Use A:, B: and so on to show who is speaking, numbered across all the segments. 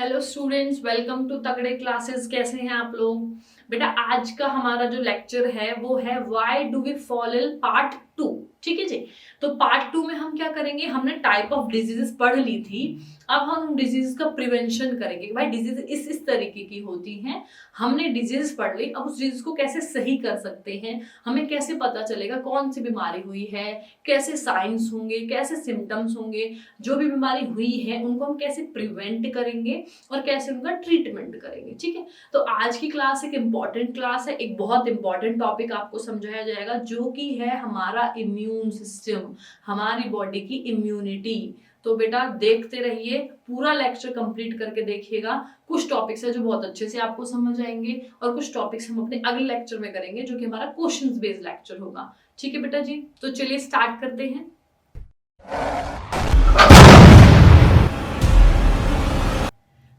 A: Hello students, welcome to तगड़े classes. कैसे हैं आप लोग? बेटा आज का हमारा जो लेक्चर है वो है why do we fall ill part 2। ठीक है जी। तो पार्ट 2 में हम क्या करेंगे, हमने टाइप ऑफ डिजीजेस पढ़ ली थी। अब हम डिजीज का प्रिवेंशन करेंगे। भाई डिजीज इस तरीके की होती हैं। हमने डिजीज पढ़ ली, अब उस डिजीज को कैसे सही कर सकते हैं, हमें कैसे पता चलेगा कौन सी बीमारी हुई है, कैसे साइंस होंगे, कैसे सिम्टम्स होंगे, जो भी बीमारी हुई है उनको हम कैसे प्रिवेंट करेंगे और कैसे उनका ट्रीटमेंट करेंगे। ठीक है। तो आज की क्लास एक इंपॉर्टेंट क्लास है। एक बहुत इंपॉर्टेंट टॉपिक आपको समझाया जाएगा जो कि है हमारा इम्यून सिस्टम, हमारी बॉडी की इम्यूनिटी। तो बेटा देखते रहिए, पूरा लेक्चर कंप्लीट करके देखिएगा। कुछ टॉपिक्स है जो बहुत अच्छे से आपको समझ आएंगे और कुछ टॉपिक्स हम अपने अगले लेक्चर में करेंगे जो कि हमारा क्वेश्चंस बेस्ड लेक्चर होगा। ठीक है बेटा जी, तो चलिए स्टार्ट करते हैं।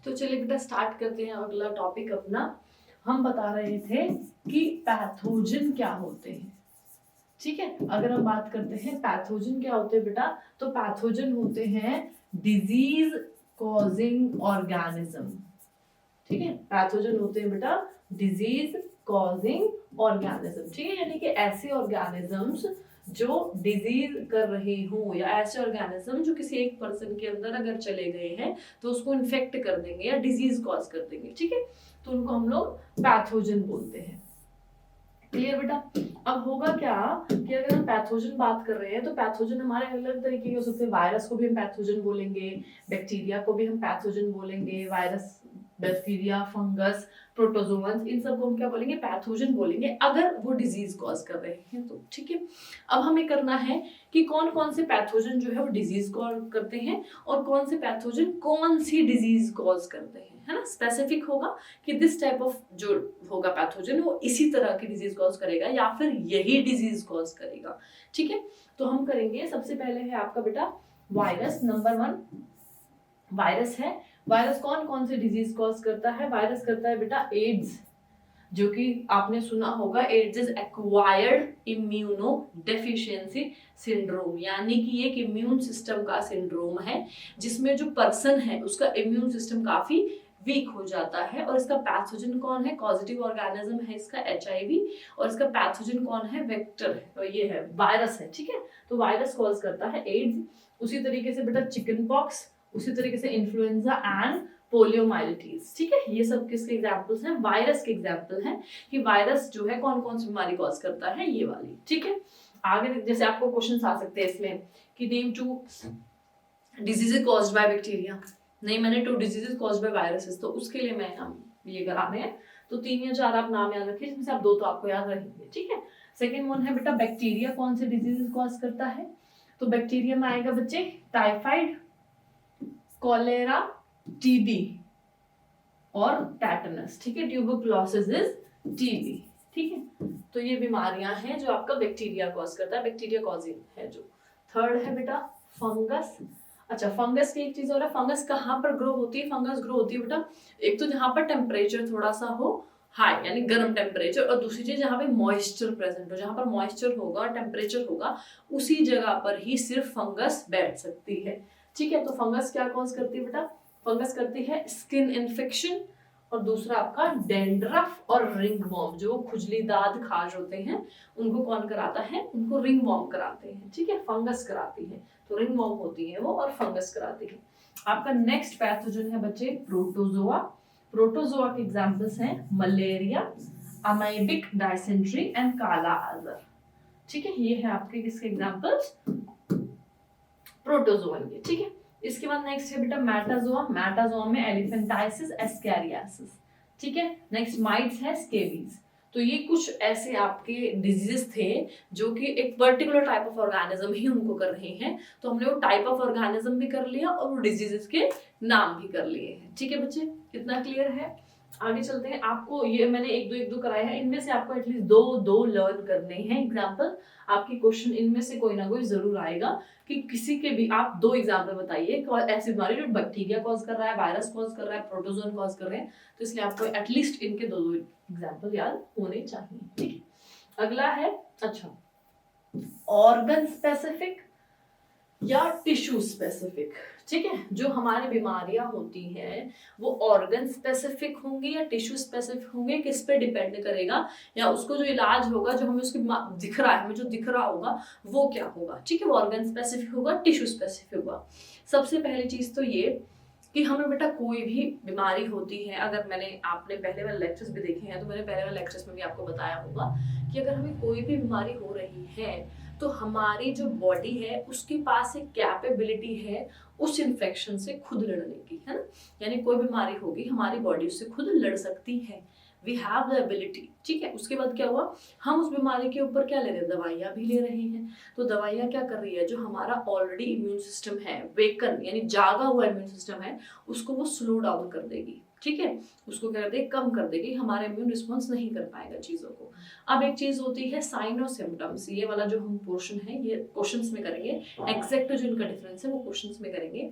A: तो चलिए बेटा स्टार्ट करते हैं अगला टॉपिक अपना। हम बता रहे थे कि पैथोजन क्या होते हैं। ठीक है, अगर हम बात करते हैं पैथोजन क्या होते हैं बेटा, तो पैथोजन होते हैं डिजीज कॉजिंग ऑर्गेनिज्म। ठीक है, पैथोजन होते हैं बेटा डिजीज कॉजिंग ऑर्गेनिज्म। ठीक है, यानी कि ऐसे ऑर्गेनिजम्स जो डिजीज कर रहे हो या ऐसे ऑर्गेनिज्म जो किसी एक पर्सन के अंदर अगर चले गए हैं तो उसको इन्फेक्ट कर देंगे या डिजीज कॉज कर देंगे। ठीक है, तो उनको हम लोग पैथोजन बोलते हैं। क्लियर बेटा? अब होगा क्या कि अगर हम पैथोजन बात कर रहे हैं तो पैथोजन हमारे अलग अलग तरीके के हो सकते हैं। वायरस को भी हम पैथोजन बोलेंगे, बैक्टीरिया को भी हम पैथोजन बोलेंगे, वायरस, बैक्टीरिया, फंगस, प्रोटोजोअन्स, इन सबको हम क्या बोलेंगे, पैथोजन बोलेंगे अगर वो डिजीज कॉज कर रहे हैं तो। ठीक है, अब हमें करना है कि कौन कौन से पैथोजन जो है वो डिजीज कॉज करते हैं और कौन से पैथोजन कौन सी डिजीज कॉज करते हैं, है ना। स्पेसिफिक होगा कि दिस टाइप ऑफ जो होगा पैथोजन वो इसी तरह की डिजीज कॉज करेगा या फिर यही डिजीज कॉज करेगा। ठीक है, तो हम करेंगे। सबसे पहले है आपका बेटा वायरस। नंबर 1 वायरस है। वायरस कौन कौन से डिजीज कॉज करता है? वायरस करता है बेटा एड्स, जो कि आपने सुना होगा, AIDS is acquired immunodeficiency syndrome, यानी कि एक इम्यून सिस्टम का सिंड्रोम है जिसमें जो पर्सन है उसका इम्यून सिस्टम काफी वीक हो जाता है। और इसका पैथोजन कौन है? पॉजिटिव ऑर्गेनिज्म है इसका HIV, और इसका पैथोजन कौन है? वेक्टर है, और ये है वायरस है। ठीक है, तो वायरस कॉज करता है एड्स। उसी तरीके से बेटा चिकन पॉक्स, उसी तरीके से इन्फ्लुएंजा एंड पोलियोमाइलिटीज। ठीक है, ये सब किसके एग्जांपल्स हैं? वायरस के एग्जांपल हैं कि वायरस जो है कौन कौन सी बीमारी कॉज करता है, ये वाली। ठीक है, आगे जैसे आपको क्वेश्चंस आ सकते हैं इसमें कि name 2 diseases caused by bacteria. नहीं, मैंने 2 डिजीजेस कॉज्ड बाय वायरसेस, तो उसके लिए मैं हम ये करा रहे हैं। तो 3 या 4 आप नाम याद रखिए, जिसमें से आप 2 तो आपको याद रहेंगे। ठीक है, सेकंड वन है बेटा बैक्टीरिया कौन से डिजीजेस कॉज करता है। तो बैक्टीरिया में आएगा बच्चे टाइफाइड, कॉलेरा, टीबी और टेटनस। ठीक है, ट्यूबरकुलोसिस इज टीबी। ठीक है, तो ये बीमारियां हैं जो आपका बैक्टीरिया कॉज करता है, बैक्टीरिया कॉजिंग है जो। थर्ड है बेटा फंगस। अच्छा, फंगस की एक चीज और है, फंगस कहाँ पर ग्रो होती है? फंगस ग्रो होती है बेटा एक तो जहां पर टेम्परेचर थोड़ा सा हो हाई, यानी गर्म टेम्परेचर, और दूसरी चीज जहां पे मॉइस्चर प्रेजेंट हो। जहां पर मॉइस्चर होगा, टेम्परेचर होगा, उसी जगह पर ही सिर्फ फंगस बैठ सकती है। ठीक है, तो फंगस क्या कॉज करती है बेटा? फंगस करती है स्किन इन्फेक्शन, और दूसरा आपका डेंड्रफ और रिंगवॉर्म, जो खुजली दाद खाज होते हैं उनको कौन कराता है? उनको रिंगवॉर्म कराते हैं। ठीक है, फंगस कराती है, तो रिंगवॉर्म होती है वो और फंगस कराती है। आपका नेक्स्ट पैथोजन है बच्चे प्रोटोजोआ। प्रोटोजोआ के एग्जांपल्स हैं मलेरिया, अमाइबिक डायसेंट्री एंड काला आजर। ठीक है, ये है आपके किसके एग्जांपल्स? प्रोटोजोअन के। ठीक है, इसके बाद नेक्स्ट है बेटा मेटाजोआ। मेटाजोआ में एलिफेंटाइसिस, एस्कैरियासिस। ठीक है, नेक्स्ट माइट्स है स्केबीज। तो ये कुछ ऐसे आपके डिजीजेस थे जो कि एक पर्टिकुलर टाइप ऑफ ऑर्गेनिज्म ही उनको कर रहे हैं। तो हमने वो टाइप ऑफ ऑर्गेनिज्म भी कर लिया और वो डिजीजेस के नाम भी कर लिए हैं। ठीक है बच्चे, कितना क्लियर है? आगे चलते हैं। आपको ये मैंने एक दो कराए हैं, इनमें से आपको एटलीस्ट दो लर्न करने हैं एग्जाम्पल। आपकी क्वेश्चन इनमें से कोई ना कोई जरूर आएगा कि किसी के भी आप 2 एग्जाम्पल बताइए ऐसी बीमारी जो बैक्टीरिया कॉज कर रहा है, वायरस कॉज कर रहा है, प्रोटोजोन कॉज कर रहे हैं। तो इसलिए आपको एटलीस्ट इनके 2 एग्जाम्पल याद होने चाहिए। ठीक है, अगला है अच्छा ऑर्गन स्पेसिफिक या टिश्यू स्पेसिफिक। ठीक है। जो हमारी बीमारियां होती हैं वो ऑर्गन स्पेसिफिक होंगी या टिश्यू स्पेसिफिक होंगे, किस पे डिपेंड करेगा, या उसको जो इलाज होगा, जो हमें उसकी दिख रहा है, हमें जो दिख रहा होगा वो क्या होगा। ठीक है, वो ऑर्गन स्पेसिफिक होगा, टिश्यू स्पेसिफिक होगा। सबसे पहली चीज तो ये कि हमें बेटा कोई भी बीमारी होती है, अगर आपने पहले वाले लेक्चर्स भी देखे हैं तो मैंने पहले वाले लेक्चर्स में भी आपको बताया होगा कि अगर हमें कोई भी बीमारी हो रही है तो हमारी जो बॉडी है उसके पास एक कैपेबिलिटी है उस इन्फेक्शन से खुद लड़ने की, है ना। यानी कोई बीमारी होगी, हमारी बॉडी उससे खुद लड़ सकती है, वी हैव द एबिलिटी। ठीक है, उसके बाद क्या हुआ, हम उस बीमारी के ऊपर क्या ले रहे हैं, दवाइयाँ भी ले रहे हैं। तो दवाइयाँ क्या कर रही है, जो हमारा ऑलरेडी इम्यून सिस्टम है, वेकन यानी जागा हुआ इम्यून सिस्टम है, उसको वो स्लो डाउन कर देगी। ठीक है, उसको क्या कर देगी, कम कर देगी, हमारा इम्यून रिस्पॉन्स नहीं कर पाएगा चीजों को। अब एक चीज होती है साइन और सिम्टम्स, ये वाला जो हम पोर्शन है ये क्वेश्चंस में करेंगे, एग्जैक्ट जो इनका डिफरेंस है वो क्वेश्चंस में करेंगे।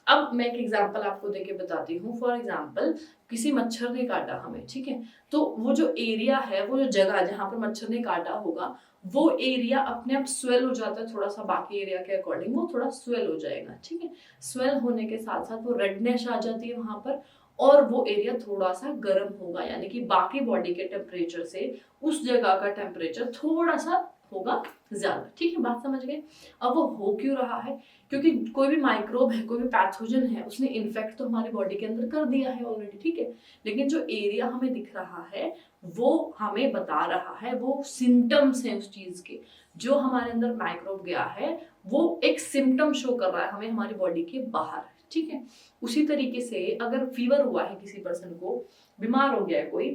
A: अब मैं एक एग्जांपल आपको देके बताती हूँ। फॉर एग्जांपल किसी मच्छर ने काटा हमें, ठीक है, तो वो जो एरिया है, वो जो जगह जहाँ पर मच्छर ने काटा होगा, वो एरिया अपने आप स्वेल हो जाता है, थोड़ा सा बाकी एरिया के अकॉर्डिंग वो थोड़ा स्वेल हो जाएगा। ठीक है, स्वेल होने के साथ साथ वो रेडनेस आ जाती है वहां पर, और वो एरिया थोड़ा सा गर्म होगा, यानी कि बाकी बॉडी के टेम्परेचर से उस जगह का टेम्परेचर थोड़ा सा होगा ज्यादा। ठीक है, बात समझ गए। अब वो हो क्यों रहा है, क्योंकि कोई भी माइक्रोब है, कोई भी पैथोजन है, उसने इन्फेक्ट तो हमारी बॉडी के अंदर कर दिया है ऑलरेडी। ठीक है, लेकिन जो एरिया हमें दिख रहा है वो हमें बता रहा है, वो सिम्टम्स हैं उस चीज के, जो हमारे अंदर माइक्रोब गया है वो एक सिम्टम शो कर रहा है हमें हमारी बॉडी के बाहर। ठीक है, उसी तरीके से अगर फीवर हुआ है, किसी पर्सन को बीमार हो गया है कोई,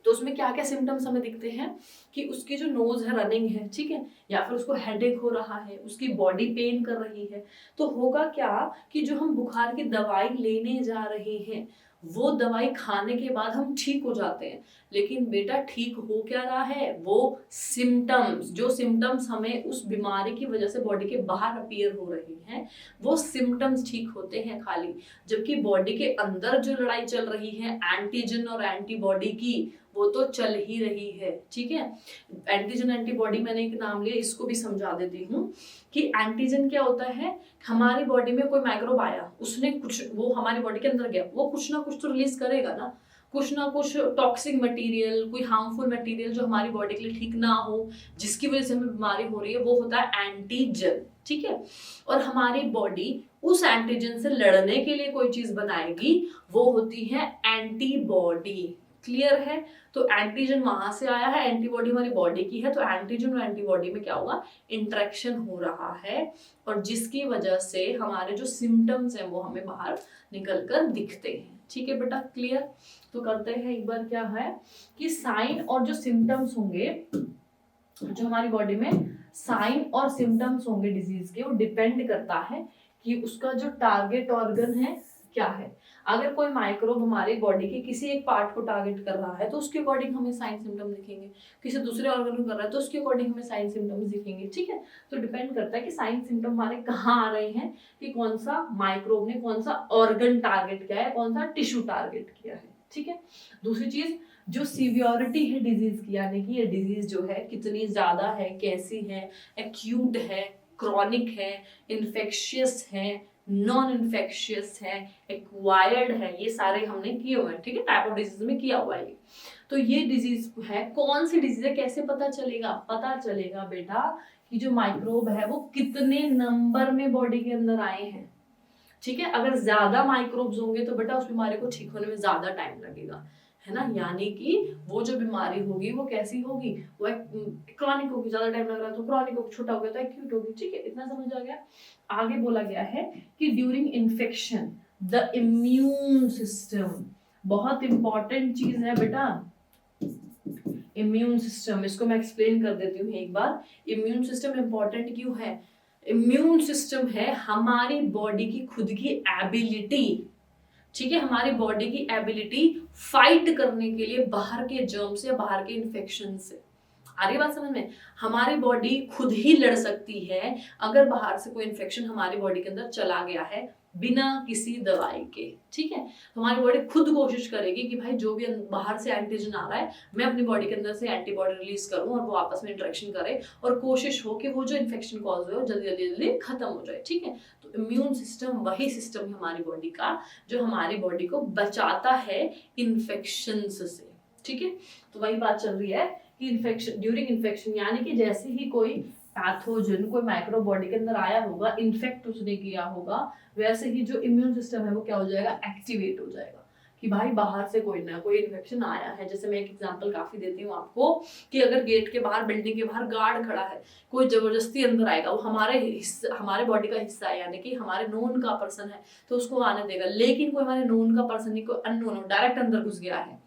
A: तो उसमें क्या क्या सिम्टम्स हमें दिखते हैं कि उसकी जो नोज है रनिंग है, ठीक है, या फिर उसको हेडेक हो रहा है, उसकी बॉडी पेन कर रही है। तो होगा क्या कि जो हम बुखार की दवाई लेने जा रहे हैं वो दवाई खाने के बाद हम ठीक हो जाते हैं, लेकिन बेटा ठीक हो क्या रहा है, वो सिम्टम्स, जो सिम्टम्स हमें उस बीमारी की वजह से बॉडी के बाहर अपीयर हो रही हैं, वो सिम्टम्स ठीक होते हैं खाली। जबकि बॉडी के अंदर जो लड़ाई चल रही है एंटीजन और एंटीबॉडी की, वो तो चल ही रही है। ठीक है, एंटीजन एंटीबॉडी मैंने एक नाम लिया, इसको भी समझा देती हूँ कि एंटीजन क्या होता है, हमारी बॉडी में कोई माइक्रोब आया, उसने कुछ, वो हमारी बॉडी के अंदर गया, वो कुछ ना कुछ तो रिलीज करेगा ना, कुछ ना कुछ टॉक्सिक मटेरियल, कोई हार्मफुल मटेरियल जो हमारी बॉडी के लिए ठीक ना हो, जिसकी वजह से हमें बीमारी हो रही है, वो होता है एंटीजन। ठीक है, और हमारी बॉडी उस एंटीजन से लड़ने के लिए कोई चीज बनाएगी, वो होती है एंटीबॉडी। क्लियर है, तो एंटीजन वहां से आया है, एंटीबॉडी हमारी बॉडी की है, तो एंटीजन और एंटीबॉडी में क्या होगा, इंटरेक्शन हो रहा है, और जिसकी वजह से हमारे जो सिम्टम्स हैं वो हमें बाहर निकल कर दिखते हैं। ठीक है बेटा, क्लियर। तो करते हैं एक बार, क्या है कि साइन और जो सिम्टम्स होंगे, जो हमारी बॉडी में साइन और सिम्टम्स होंगे डिजीज के, वो डिपेंड करता है कि उसका जो टारगेट ऑर्गन है क्या है। अगर कोई माइक्रोब हमारी बॉडी के किसी एक पार्ट को टारगेट कर रहा है तो उसके अकॉर्डिंग हमें साइन सिम्टम दिखेंगे, किसी दूसरे ऑर्गन को कर रहा है तो उसके अकॉर्डिंग हमें साइन सिम्टम्स दिखेंगे। ठीक है, तो डिपेंड करता है कि साइन सिम्टम हमारे कहाँ आ रहे हैं, कि कौन सा माइक्रोब ने कौन सा ऑर्गन टारगेट किया है, कौन सा टिश्यू टारगेट किया है। ठीक है, दूसरी चीज जो सीवियरिटी है डिजीज की, यानी कि ये डिजीज जो है कितनी ज्यादा है, कैसी है, एक्यूट है, क्रॉनिक है, इन्फेक्शियस है, नॉन इन्फेक्शियस है, एक्वायर्ड है, ये सारे हमने किए हुए हैं। ठीक है, टाइप ऑफ डिजीज में किया हुआ है ये। तो ये डिजीज है, कौन सी डिजीज है, कैसे पता चलेगा, पता चलेगा बेटा कि जो माइक्रोब है वो कितने नंबर में बॉडी के अंदर आए हैं। ठीक है, अगर ज्यादा माइक्रोब्स होंगे तो बेटा उस बीमारी को ठीक होने में ज्यादा टाइम लगेगा, है ना। यानी कि वो जो बीमारी होगी वो कैसी होगी, वो क्रॉनिक होगी, ज्यादा टाइम लग रहा है तो क्रॉनिक होगी, छोटा हो गया तो एक्यूट होगी। ठीक है, इतना समझ आ गया। आगे बोला गया है कि during infection the immune system, बहुत इंपॉर्टेंट चीज है बेटा इम्यून सिस्टम, इसको मैं एक्सप्लेन कर देती हूँ एक बार। इम्यून सिस्टम इंपॉर्टेंट क्यों है, इम्यून सिस्टम है हमारी बॉडी की खुद की एबिलिटी। ठीक है, हमारी बॉडी की एबिलिटी फाइट करने के लिए बाहर के जर्म से, बाहर के इन्फेक्शन से। आ रही बात समझ में, हमारी बॉडी खुद ही लड़ सकती है अगर बाहर से कोई इन्फेक्शन हमारी बॉडी के अंदर चला गया है बिना किसी दवाई के, ठीक है। तो हमारी बॉडी खुद कोशिश करेगी कि भाई जो भी बाहर से एंटीजन आ रहा है मैं अपनी बॉडी के अंदर से एंटीबॉडी रिलीज करूं और वो आपस में इंटरेक्शन करे और कोशिश हो कि वो जो इन्फेक्शन कॉज हुए जल्दी जल्दी जल्दी खत्म हो जाए, ठीक है। तो इम्यून सिस्टम वही सिस्टम है हमारी बॉडी का जो हमारी बॉडी को बचाता है इन्फेक्शन से, ठीक है। तो वही बात चल रही है कि इन्फेक्शन ड्यूरिंग इन्फेक्शन यानी कि जैसे ही कोई पैथोजन कोई माइक्रो बॉडी के अंदर आया होगा, इन्फेक्ट उसने किया होगा, वैसे ही जो इम्यून सिस्टम है वो क्या हो जाएगा, एक्टिवेट हो जाएगा कि भाई बाहर से कोई ना कोई इन्फेक्शन आया है। जैसे मैं एक एग्जांपल काफी देती हूँ आपको कि अगर गेट के बाहर बिल्डिंग के बाहर गार्ड खड़ा है, कोई जबरदस्ती अंदर आएगा, वो हमारे बॉडी का हिस्सा है यानी कि हमारे नोन का पर्सन है तो उसको आने देगा। लेकिन कोई हमारे नोन का पर्सन नहीं, कोई अननोन डायरेक्ट अंदर घुस गया है,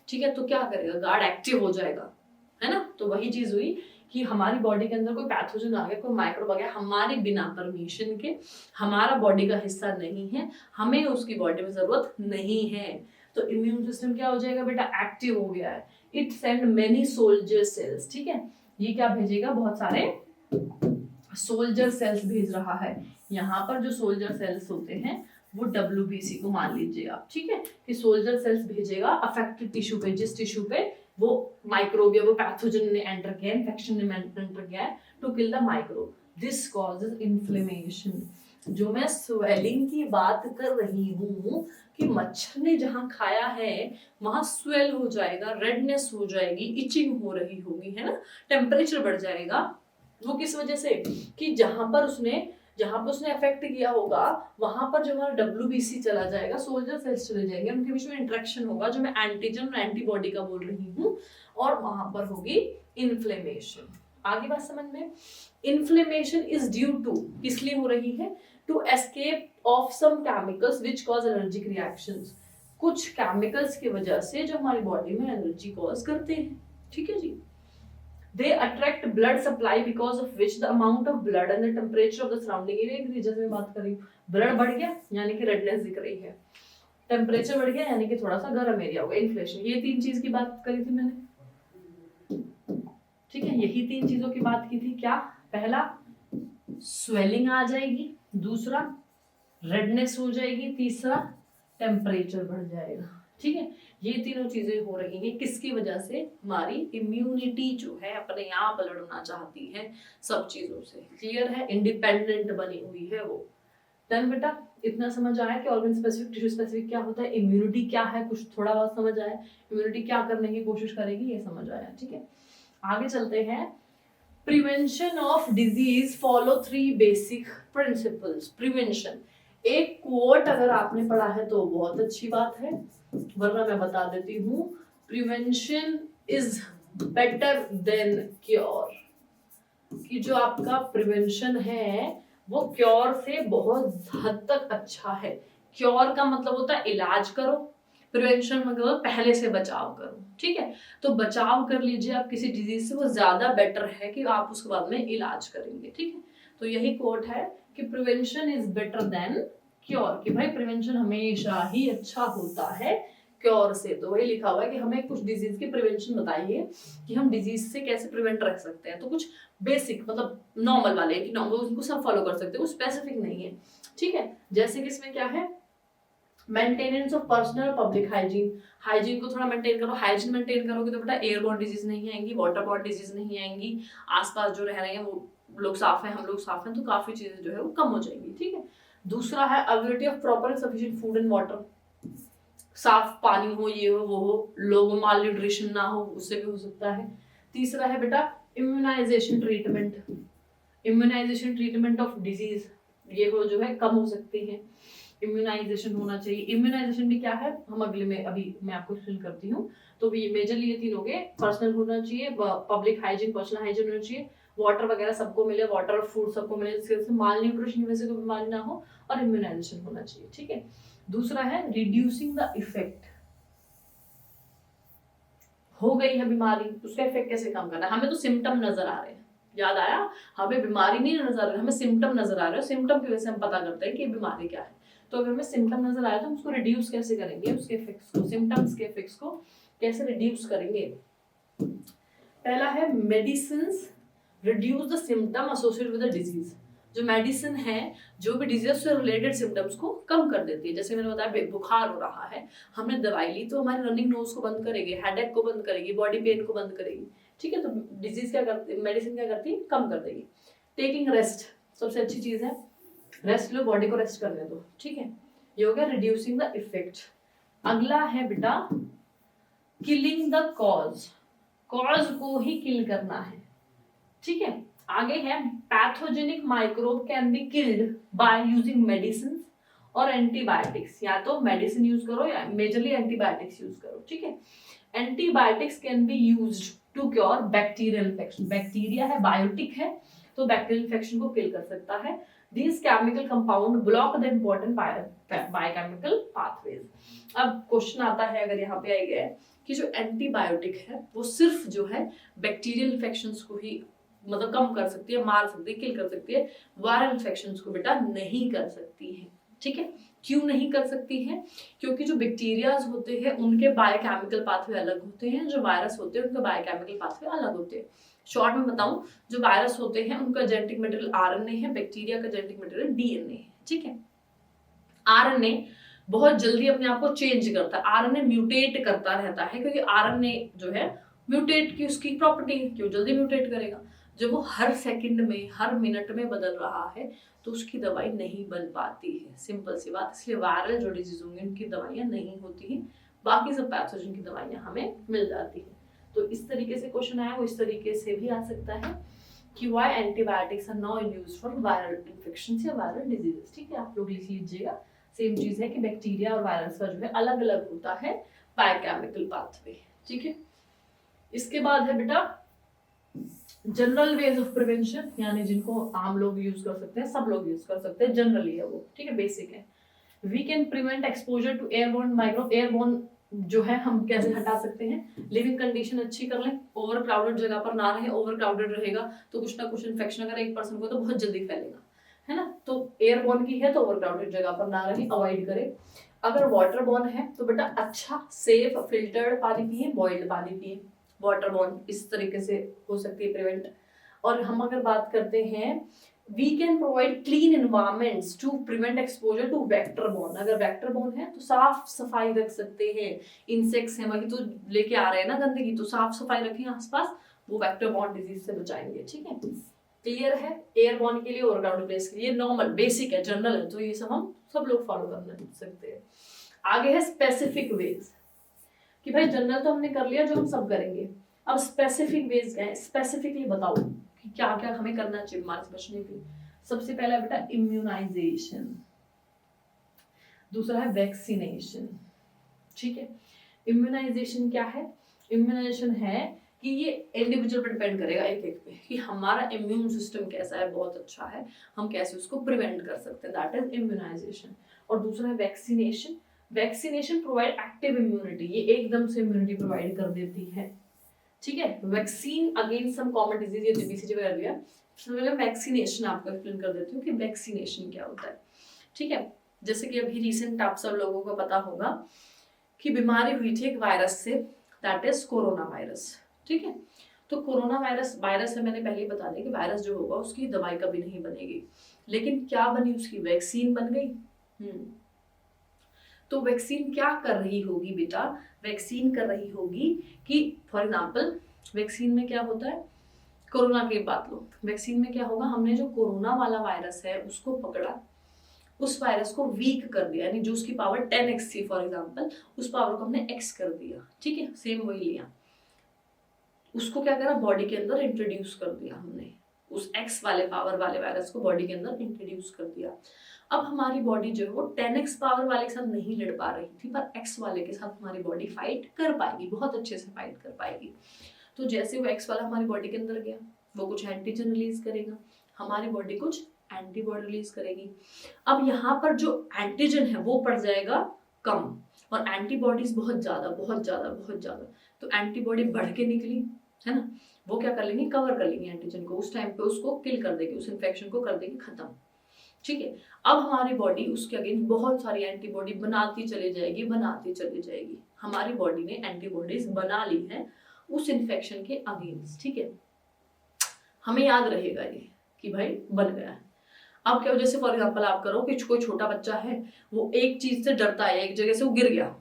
A: ठीक है, तो क्या करेगा, गार्ड एक्टिव हो जाएगा, है ना। तो वही चीज हुई कि हमारी बॉडी के अंदर कोई पैथोजन आ गया, कोई माइक्रोब आ गया, हमारे बिना परमिशन के, हमारा बॉडी का हिस्सा नहीं है, हमें उसकी बॉडी में जरूरत नहीं है, तो इम्यून सिस्टम क्या हो जाएगा बेटा, एक्टिव हो गया है। It send many soldier cells, ठीक है, ये क्या भेजेगा, बहुत सारे सोल्जर सेल्स भेज रहा है। यहाँ पर जो सोल्जर सेल्स होते हैं वो WBC को मान लीजिए आप, ठीक है, कि सोल्जर सेल्स भेजेगा अफेक्टेड टिश्यू पे, जिस टिश्यू पे वो माइक्रोब या वो पैथोजन ने एंटर किया, इन्फेक्शन ने एंटर किया है, to kill the microbe. This causes inflammation. जो मैं स्वेलिंग की बात कर रही हूँ कि मच्छर ने जहां खाया है वहां स्वेल हो जाएगा, रेडनेस हो जाएगी, इचिंग हो रही होगी, है ना, टेम्परेचर बढ़ जाएगा। वो किस वजह से, कि जहां पर उसने अफेक्ट किया होगा वहां पर जो हमारा WBC चला जाएगा, सोल्जर सेल्स चले जाएंगे, उनके बीच में इंटरेक्शन होगा जो मैं एंटीजन और एंटीबॉडी का बोल रही हूँ, और वहां पर होगी इन्फ्लेमेशन। आगे बात समझ में। इन्फ्लेमेशन इज ड्यू टू, इसलिए हो रही है, to escape of some chemicals which cause allergic reactions. कुछ केमिकल्स की वजह से जो हमारी बॉडी में एलर्जी कॉज करते हैं, ठीक है जी। They attract blood supply because of which the amount of blood and the temperature of the surrounding area increase। जैसे मैं बात कर रही हूँ, ब्लड बढ़ गया यानी कि रेडनेस दिख रही है, टेम्परेचर बढ़ गया यानी कि थोड़ा सा गर्म एरिया होगा, इन्फ्लेशन। ये तीन चीज की बात करी थी मैंने, ठीक है, यही तीन चीजों की बात की थी। क्या, पहला स्वेलिंग आ जाएगी, दूसरा रेडनेस हो जाएगी, तीसरा टेम्परेचर बढ़ जाएगा, ठीक है। ये तीनों चीजें हो रही हैं किसकी वजह से, हमारी इम्यूनिटी जो है अपने आप लड़ना चाहती है सब चीजों से, क्लियर है, इंडिपेंडेंट बनी हुई है वो। डन बेटा, इतना समझ आया कि ऑर्गन स्पेसिफिक टिश्यू स्पेसिफिक क्या होता है, इम्यूनिटी क्या है, कुछ थोड़ा बहुत समझ आया, इम्यूनिटी क्या करने की कोशिश करेगी ये समझ आया, ठीक है। आगे चलते हैं। Prevention of disease follow 3 basic principles. Prevention, एक कोट अगर आपने पढ़ा है तो बहुत अच्छी बात है, वरना मैं बता देती हूँ, prevention is better than cure. कि जो आपका प्रिवेंशन है वो क्योर से बहुत हद तक अच्छा है। क्योर का मतलब होता है इलाज करो, प्रिवेंशन मतलब पहले से बचाव करो, ठीक है। तो बचाव कर लीजिए आप किसी डिजीज से, वो ज्यादा बेटर है कि आप उसके बाद में इलाज करेंगे, ठीक है। तो यही कोट है कि prevention is better than cure, कि भाई प्रिवेंशन हमेशा ही अच्छा होता है क्योर से। तो वही लिखा हुआ है कि हमें कुछ डिजीज की प्रिवेंशन बताइए कि हम डिजीज से कैसे प्रिवेंट रख सकते हैं। तो कुछ बेसिक मतलब नॉर्मल वाले कि नॉर्मल उनको सब फॉलो कर सकते हैं, कुछ स्पेसिफिक नहीं है, ठीक है। जैसे कि इसमें क्या है, maintenance of personnel public hygiene, hygiene को थोड़ा मेंटेन करो। हाइजीन मेंटेन करोगे तो बेटा एयरबॉर्न डिजीज नहीं आएंगी, वाटर बॉर्न डिजीज नहीं आएंगी, आसपास जो रह रहे हैं वो लोग साफ हैं, हम लोग साफ हैं, तो काफी चीजें जो है वो कम हो जाएंगी, ठीक है। दूसरा है availability of proper sufficient food and water, साफ पानी हो, ये हो वो हो, लोगों माल न्यूट्रिशन ना हो, उससे भी हो सकता है। तीसरा है बेटा immunization treatment, immunization treatment of disease, ये हो जो है कम हो सकती है, इम्यूनाइजेशन होना चाहिए। इम्यूनाइजेशन भी क्या है, हम अगले में अभी मैं आपको एक्सप्लेन करती हूँ। तो ये मेजरली ये तीन हो गए, पर्सनल होना चाहिए, पब्लिक हाइजीन, पर्सनल हाइजीन होना चाहिए, वाटर वगैरह सबको मिले, वाटर और फूड सबको मिले जिससे माल न्यूट्रिशन की वजह से कोई बीमारी ना हो, और इम्यूनाइजेशन होना चाहिए, ठीक है। दूसरा है रिड्यूसिंग द इफेक्ट, हो गई है बीमारी, उसका इफेक्ट कैसे कम करना है। हमें तो सिम्टम नजर आ रहे हैं, याद आया, हमें बीमारी नहीं नजर आ रही, हमें सिम्टम नजर आ रहे हैं, सिम्टम की वजह से हम पता करते हैं कि बीमारी क्या है। तो अगर हमें सिम्टम नजर आया तो हम उसको रिड्यूस कैसे करेंगे, उसके इफेक्ट्स को, सिम्टम्स के इफेक्ट्स को कैसे रिड्यूस करेंगे। पहला है medicines reduce the symptom associated with the disease, जो मेडिसिन है, जो भी डिजीज से रिलेटेड सिम्टम्स को कम कर देती है। जैसे मैंने बताया बुखार हो रहा है, हमने दवाई ली तो हमारे रनिंग नोज को बंद करेगी, हेडेक को बंद करेगी, बॉडी पेन को बंद करेगी, ठीक है। तो डिजीज क्या करती, मेडिसिन क्या करती है, कम कर देगी। टेकिंग रेस्ट सबसे अच्छी चीज है, रेस्ट लो, बॉडी को रेस्ट करने दो, ठीक है। ये हो गया रिड्यूसिंग द इफेक्ट। अगला है बेटा किलिंग द कॉज, कॉज को ही किल करना है, ठीक है। आगे है pathogenic microbe can be killed by using medicine और एंटीबायोटिक्स, या तो मेडिसिन यूज करो या मेजरली एंटीबायोटिक्स यूज करो, ठीक है। Antibiotics can be used to cure bacterial infection, bacteria है, बायोटिक है, तो बैक्टीरियल इन्फेक्शन को किल कर सकता है। These chemical compound block the important biochemical pathways। अब क्वेश्चन आता है, अगर यहाँ पे आ गया है कि जो एंटीबायोटिक है वो सिर्फ जो है बैक्टीरियल इन्फेक्शंस को ही मतलब कम कर सकती है, मार सकती है, किल कर सकती है, वायरल इन्फेक्शंस को बेटा नहीं कर सकती है, ठीक है। क्यों नहीं कर सकती है? क्योंकि जो बैक्टीरियाज होते हैं उनके बायोकेमिकल पाथवे अलग होते हैं, जो वायरस होते हैं उनके बायोकेमिकल पाथवे अलग होते हैं। शॉर्ट में बताऊं, जो वायरस होते हैं उनका जेनेटिक मटेरियल आरएनए है, बैक्टीरिया का जेनेटिक मटेरियल डीएनए है, ठीक है। आरएनए बहुत जल्दी अपने आप को चेंज करता है, आरएनए म्यूटेट करता रहता है, क्योंकि आरएनए जो है म्यूटेट की उसकी प्रॉपर्टी है, क्यों जल्दी म्यूटेट करेगा। जब वो हर सेकंड में हर मिनट में बदल रहा है तो उसकी दवाई नहीं बन पाती है, सिंपल सी बात। इसलिए वायरल जो डिजीज होंगे उनकी दवाइयां नहीं होती हैं, बाकी सब पैथोजन की दवाइयां हमें मिल जाती है। तो इस तरीके से क्वेश्चन आया, वो इस तरीके से भी आ सकता है कि why antibiotics are not used for viral infections या वायरल डिजीजेस, ठीक है। आप लोग लिख लीजिएगा, सेम चीज है कि बैक्टीरिया और वायरस का जो है अलग अलग होता है बायोकेमिकल पाथवे, ठीक है। इसके बाद है बेटा जनरल वेज ऑफ प्रिवेंशन, यानी जिनको आम लोग यूज कर सकते हैं, सब लोग यूज कर सकते हैं, जनरली है वो, ठीक है, बेसिक है। We can prevent exposure to airborne microbe, airborne जो है हम कैसे हटा सकते हैं, लिविंग कंडीशन अच्छी कर लें, ओवर क्राउडेड जगह पर ना रहे, ओवर क्राउडेड रहेगा तो कुछ ना कुछ इन्फेक्शन अगर एक पर्सन को तो बहुत जल्दी फैलेगा, है ना। तो एयरबोर्न की है तो ओवर क्राउडेड जगह पर ना रहे, अवॉइड करें। अगर वाटर बॉर्न है तो बेटा अच्छा सेफ फिल्टर्ड पानी पिए, बॉइल्ड पानी पिए, वाटर बॉर्न इस तरीके से हो सकती है प्रिवेंट। और हम अगर बात करते हैं we can provide clean environments to prevent exposure to vector borne, अगर वेक्टर बॉर्न है तो साफ सफाई रख सकते हैं, इंसेक्ट्स हैं वही तो लेके आ रहे हैं ना गंदगी, तो साफ सफाई रखें आसपास, वो वेक्टर बॉर्न डिजीज से बचाएंगे, ठीक है। क्लियर है, एयरबॉर्न के लिए, ओवरक्राउडेड प्लेस के लिए, नॉर्मल बेसिक है, जनरल है, तो ये सब हम सब लोग फॉलो कर सकते हैं। आगे है स्पेसिफिक वेज, कि भाई जनरल तो हमने कर लिया जो हम सब करेंगे, अब स्पेसिफिक वेज क्या है, स्पेसिफिकली बताओ कि क्या क्या हमें करना चाहिए बीमारी से बचने के लिए। सबसे पहला बेटा इम्यूनाइजेशन, दूसरा है वैक्सीनेशन, ठीक है। इम्यूनाइजेशन क्या है? इम्यूनाइजेशन है कि ये इंडिविजुअल पर डिपेंड करेगा एक एक पे कि हमारा इम्यून सिस्टम कैसा है, बहुत अच्छा है, हम कैसे उसको प्रिवेंट कर सकते हैं, दैट इज इम्यूनाइजेशन। और दूसरा है vaccination, vaccination provide active immunity, ये एकदम से इम्यूनिटी प्रोवाइड कर देती है, ठीक है। Vaccine against some common disease, ये बीसीजी वगैरह दिया, सबसे पहले वैक्सीनेशन आपको एक्सप्लेन कर देती हूँ कि वैक्सीनेशन क्या होता है, ठीक है। जैसे कि अभी रिसेंट आप सब लोगों को पता होगा कि बीमारी हुई थी एक वायरस से, दैट इज कोरोना वायरस, ठीक है। तो कोरोना वायरस है, मैंने पहले ही बता दिया कि वायरस जो होगा उसकी दवाई कभी नहीं बनेगी, लेकिन क्या बनी, उसकी वैक्सीन बन गई। तो वैक्सीन क्या कर रही होगी बेटा, वैक्सीन कर रही होगी कि फॉर एग्जाम्पल वैक्सीन में क्या होता है, कोरोना की बात लो, वैक्सीन में क्या होगा, हमने जो कोरोना वाला वायरस है उसको पकड़ा, उस वायरस को वीक कर दिया, यानी जो उसकी पावर 10x थी फॉर एग्जाम्पल, उस पावर को हमने x कर दिया, ठीक है, सेम वही लिया, उसको क्या करा, बॉडी के अंदर इंट्रोड्यूस कर दिया हमने, उस x वाले पावर वाले वायरस को बॉडी के अंदर इंट्रोड्यूस कर दिया। अब हमारी बॉडी जो है वो 10x पावर वाले के साथ नहीं लड़ पा रही थी, पर x वाले के साथ हमारी बॉडी फाइट कर पाएगी, बहुत अच्छे से फाइट कर पाएगी। तो जैसे वो x वाला हमारी बॉडी के अंदर गया, वो कुछ एंटीजन रिलीज करेगा, हमारी बॉडी कुछ एंटीबॉडी रिलीज करेगी। अब यहाँ पर जो एंटीजन है वो पड़ जाएगा कम, और एंटीबॉडीज बहुत ज्यादा बहुत ज्यादा बहुत ज्यादा, तो एंटीबॉडी बढ़ के निकली, है ना, वो क्या कर लेंगे, कवर कर लेंगे एंटीजन को, उस टाइम पे उसको किल कर देगी, उस इन्फेक्शन को कर देगी खत्म, ठीक है। अब हमारी बॉडी उसके अगेंस्ट बहुत सारी एंटीबॉडी बनाती चली जाएगी, बनाती चली जाएगी, हमारी बॉडी ने एंटीबॉडीज बना ली है उस इन्फेक्शन के अगेंस्ट, ठीक है। हमें याद रहेगा ये कि भाई बन गया है। अब क्या हो, जैसे फॉर एग्जाम्पल आप करो कि कोई छोटा बच्चा है, वो एक चीज से डरता है, एक जगह से वो गिर गया,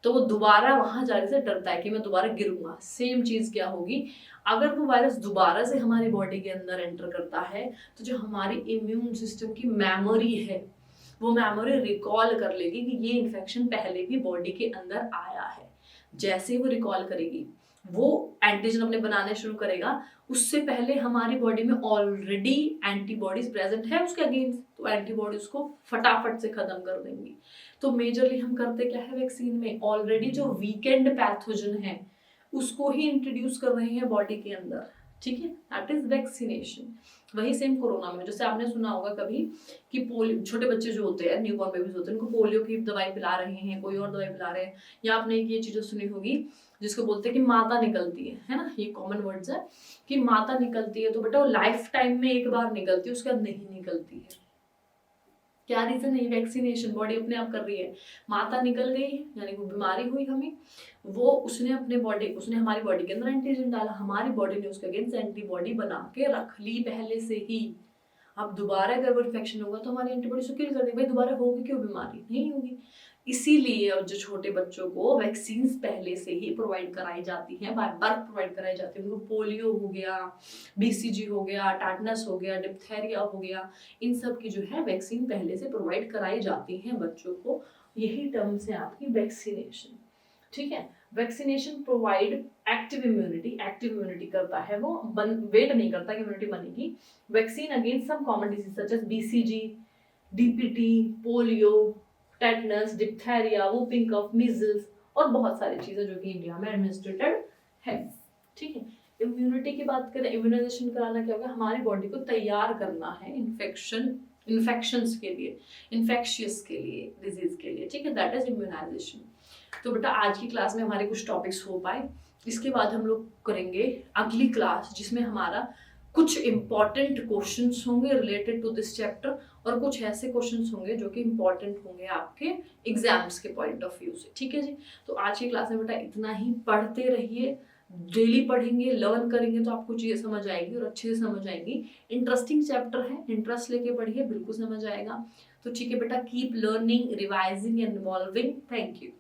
A: तो वो दोबारा वहां जाने से डरता है कि मैं दोबारा गिरूंगा। सेम चीज क्या होगी, अगर वो वायरस दोबारा से हमारी बॉडी के अंदर एंटर करता है, तो जो हमारी इम्यून सिस्टम की मेमोरी है, वो मेमोरी रिकॉल कर लेगी कि ये इन्फेक्शन पहले भी बॉडी के अंदर आया है। जैसे ही वो रिकॉल करेगी, वो एंटीजन अपने बनाने शुरू करेगा, उससे पहले हमारी बॉडी में ऑलरेडी एंटीबॉडीज प्रेजेंट है उसके अगेंस्ट, तो एंटीबॉडी उसको फटाफट से खत्म कर देंगी। तो मेजरली हम करते क्या है वैक्सीन में, ऑलरेडी जो वीकेंड पैथोजन है उसको ही इंट्रोड्यूस कर रहे हैं बॉडी के अंदर, ठीक है, दैट इज वैक्सीनेशन। वही सेम कोरोना में, जैसे आपने सुना होगा कभी कि पोलियो, छोटे बच्चे जो होते हैं, न्यूबॉर्न बेबीज होते हैं, उनको पोलियो की दवाई पिला रहे हैं, कोई और दवाई पिला रहे हैं, या आपने ये चीजें सुनी होगी जिसको बोलते हैं कि माता निकलती है ना, ये कॉमन वर्ड्स है कि माता निकलती है, तो बेटा वो लाइफ टाइम में एक बार निकलती है, उसके बाद नहीं निकलती है। क्या रीजन है, वैक्सीनेशन, बॉडी अपने आप कर रही है। माता निकल गई यानी वो बीमारी हुई हमें, वो उसने अपने बॉडी, उसने हमारी बॉडी के अंदर एंटीजन डाला, हमारी बॉडी ने उसके अगेंस्ट एंटीबॉडी बना के रख ली पहले से ही। अब दोबारा अगर वो इन्फेक्शन होगा तो हमारी एंटीबॉडी उसको किल कर देगी, भाई दोबारा होगी क्यों बीमारी, नहीं होगी। इसीलिए अब जो छोटे बच्चों को वैक्सीन पहले से ही प्रोवाइड कराई जाती हैं, बार बार प्रोवाइड कराई जाती है। उनको पोलियो हो गया, बीसीजी हो गया, टेटनस हो गया, डिप्थेरिया हो गया, इन सब की जो है वैक्सीन पहले से प्रोवाइड कराई जाती हैं बच्चों को। यही टर्म्स है आपकी वैक्सीनेशन, ठीक है। Vaccination provide active immunity, active immunity करता है वो, वेट नहीं करता कि इम्यूनिटी बनेगी। Vaccine against some common disease such as BCG, DPT, polio, tetanus, diphtheria, whooping cough, measles और बहुत सारी चीजें जो कि इंडिया में एडमिनिस्ट्रेटेड है, ठीक है। इम्यूनिटी की बात करें, इम्यूनाइजेशन कराना क्या होगा, हमारी बॉडी को तैयार करना है इन्फेक्शंस के लिए, इन्फेक्शियस के लिए, डिजीज के लिए, ठीक है, दैट इज इम्यूनाइजेशन। तो बेटा आज की क्लास में हमारे कुछ टॉपिक्स हो पाए, इसके बाद हम लोग करेंगे अगली क्लास जिसमें हमारा कुछ इंपॉर्टेंट क्वेश्चंस होंगे रिलेटेड टू दिस चैप्टर, और कुछ ऐसे क्वेश्चंस होंगे जो कि इंपॉर्टेंट होंगे आपके एग्जाम्स के पॉइंट ऑफ व्यू से, ठीक है जी। तो आज की क्लास में बेटा इतना ही, पढ़ते रहिए, डेली पढ़ेंगे, लर्न करेंगे तो आपको चीजें समझ आएगी और अच्छे से समझ आएगी। इंटरेस्टिंग चैप्टर है, इंटरेस्ट लेके पढ़िए, बिल्कुल समझ आएगा। तो ठीक है बेटा, keep learning, revising and evolving. Thank you.